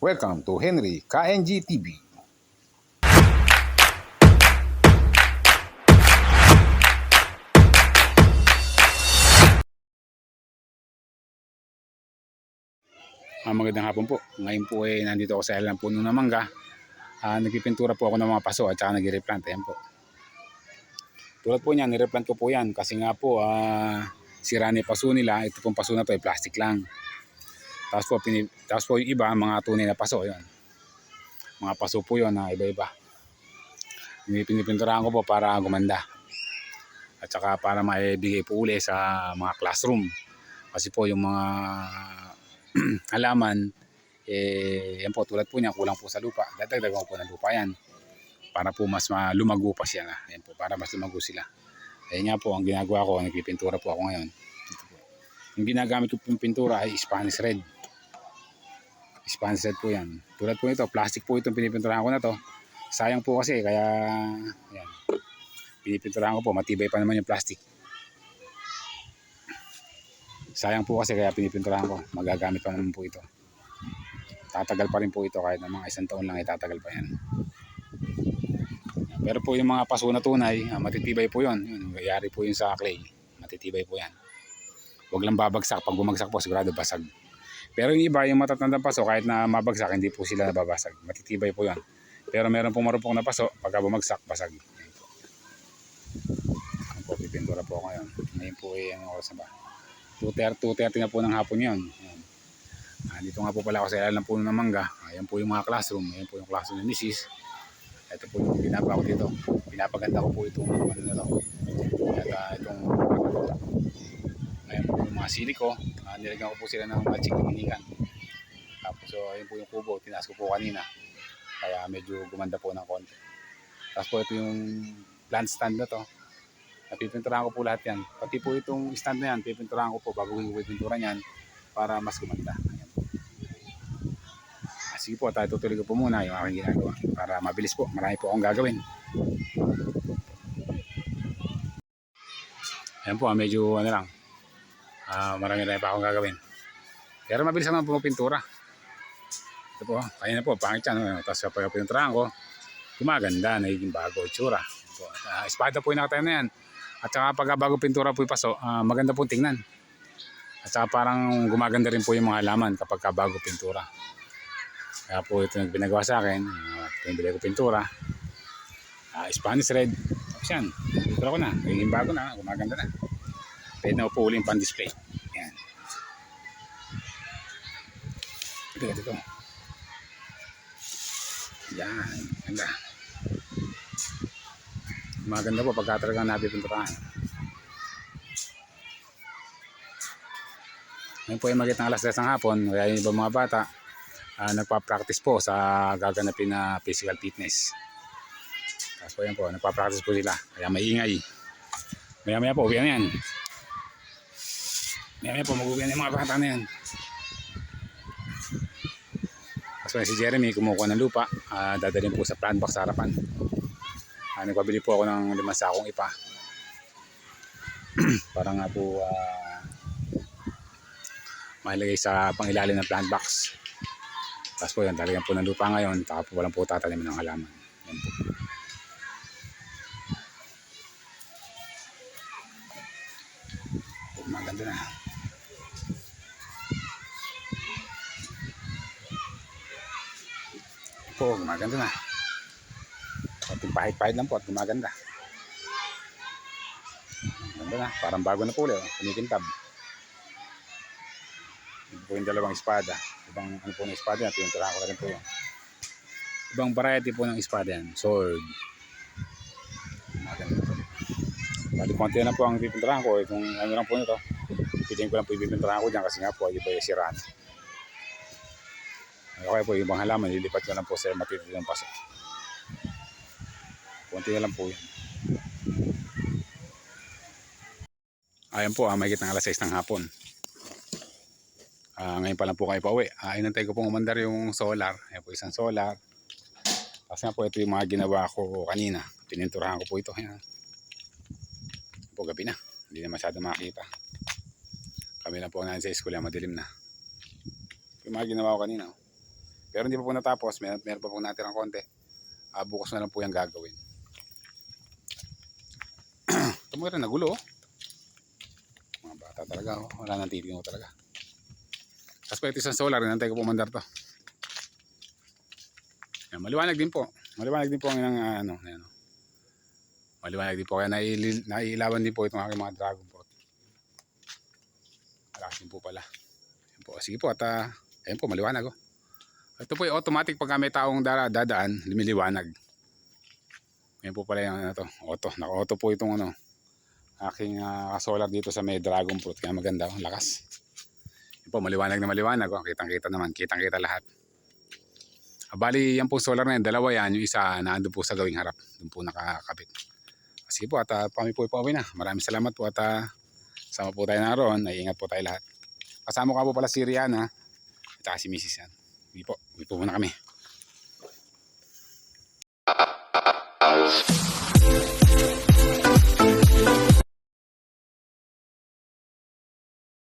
Welcome to Henry KNG TV. Magandang hapon po. Ngayon po nandito ako sa ilang puno ng mangga. Nagpipintura po ako ng mga paso at saka nag-replant. Ayan po. Tulad po niyan, nireplant ko po yan kasi nga po sira na yung paso nila. Ito pong paso na to ay plastic lang. Tapos po yung iba, mga tunay na paso. Yun. Mga paso po yun na iba-iba. Pinipinturahan ko po para gumanda. At saka para maibigay po uli sa mga classroom. Kasi po yung mga halaman, yan po tulad po niya, kulang po sa lupa. Dadagdagan po ng lupa yan. Para po mas lumago pa siya. Yan po, para mas lumago sila. Ayan nga po, ang ginagawa ko, nagpipintura po ako ngayon. Po. Yung ginagamit ko pong pintura ay Spanish Red. Spanish Red po yan. Tulad po ito, plastic po itong pinipinturahan ko na to. Sayang po kasi, kaya yan. Pinipinturahan ko po, matibay pa naman yung plastic. Sayang po kasi kaya pinipinturahan ko. Magagamit pa naman po ito. Tatagal pa rin po ito kahit na mga isang taon lang itatagal pa yan. Pero po yung mga paso na tunay, matitibay po yun. Nangyayari po yun sa clay. Matitibay po yan. Huwag lang babagsak. Pag bumagsak po, sigurado basag. Pero yung iba, yung matatandang paso, kahit na mabagsak, hindi po sila nababasag. Matitibay po yan. Pero meron po marupok na paso, pagka bumagsak, basag. Ayan po, pipintura po ako ngayon. Ngayon po ang oras na ba? 2:30 na po ng hapon yun. Dito nga po pala ako sa ilalim ng puno ng mangga. Ayan po yung mga classroom. Ayan po yung classroom ni Mrs. Ito po yung ginagawa ko dito. Pinapaganda ko po itong ano na to. At itong pagkatuta. Ayan po yung mga sili ko. Nilagyan ko po sila ng matching na ginikan. Tapos so, ayan po yung kubo. Tinaas ko po kanina. Kaya medyo gumanda po ng konti. Tapos po ito yung plant stand na to. Napipinturahan ko po lahat yan. Pati po itong stand na yan, pipinturahan ko po bago ko ipintura yan para mas gumanda. Ayan. Sige po, tayo tutuloy ko po muna yung aking ginagawa para mabilis po. Marami po akong gagawin. Ayan po, medyo ano lang. Marami pa akong gagawin. Pero mabilis naman po pintura. Ito po, kaya na po, pangit yan. Tapos pag pininturahan ko, gumaganda, nagiging bago, itsura. Espada po yung nakatayo na yan. At saka pag bago pintura po yung paso, maganda po tingnan. At saka parang gumaganda rin po yung mga halaman kapag bago pintura. Kaya po ito nagbinagawa sa akin. Pinibili ko pintura. Spanish Red. Tapos yan. Pintura ko na. Naging bago na. Gumaganda na. Pwede na po uling pan-display. Yan. Ito. Yan. Ganda. Maganda po pagka talagang napipinturahan. Ngayon po ay magit ng alas 3 ng hapon. Kaya yung iba mga bata nagpa-practice po sa gaganapin na physical fitness. Tapos po yan po, nagpa-practice po sila. Kaya maingay. Maya po, uwi na yan. Maya po, mag-uwi na yung mga bata na yan. Tapos po si Jeremy, kumukuha ng lupa. Dadalhin po sa plant box sa harapan. Nagpabili po ako ng 5 sakong ipa. Para nga po mailagay sa pangilalim ng plant box. Tapos po yan, talagang po ng lupa ngayon. Tapos po walang po tatanimin ng halaman. Yan po. Maganda na. Po, maganda na. Kunting pahit-pahit lang po at gumaganda. Ganda na, parang bago na po ulit. Kumikintab. Ito po yung dalawang espada. Ibang ano po ng espada yan, pininturahan ko na rin po yun. Ibang variety po ng espada yan. Sword. Maganda po. Bali konti na po ang pipinturahan ko. Kung ano lang po nito, piliin ko lang po yung pipinturahan ko dyan kasi nga po ay iba yung siraan. Okay po, yung ibang halaman, lilipat ko lang po sa matitid ng paso. Konti na lang po yan. Ayan po, may ng alas 6 ng hapon. Ngayon pa lang po kayo pauwi. Inantay ko pong umandar yung solar. Ayan po, isang solar. Kasi nga po ito yung mga ginawa ko kanina. Pininturahan ko po ito. Ayan po, gabi na. Hindi na masyado makita. Kami lang po na sa school, madilim na. Yung mga ginawa ko kanina. Pero hindi pa po natapos, meron pa po natin ng konti. Bukas na lang po yung gagawin. Ito mo rin, nagulo oh. Mga bata talaga, oh. Wala nang titignan ko talaga. Tapos pa ito isang solar, nantay ko po mandar to. Yan, maliwanag din po. Maliwanag din po ang ano. Maliwanag din po. Kaya naiilawan din po itong aking mga dragon fruit. Malakas din po pala. Yan po. Sige po at ayun po, maliwanag oh. Ito po yung automatic pagka may taong dadaan, lumiliwanag. Yan po pala yung auto. Naka-auto po itong aking solar dito sa may dragon fruit. Kaya maganda oh, lakas. Yan po, maliwanag na maliwanag oh. Kitang-kita naman, kitang-kita lahat. Bali, yan po solar na yan, dalawa yan, yung isa naando po sa gawing harap. Doon po nakakabit. Sige po at kami po ipauwi na. Maraming salamat po at sama po tayo naroon. Naiingat po tayo lahat. Kasama ko po pala si Rihanna at si Mrs. yan. Hindi po muna kami.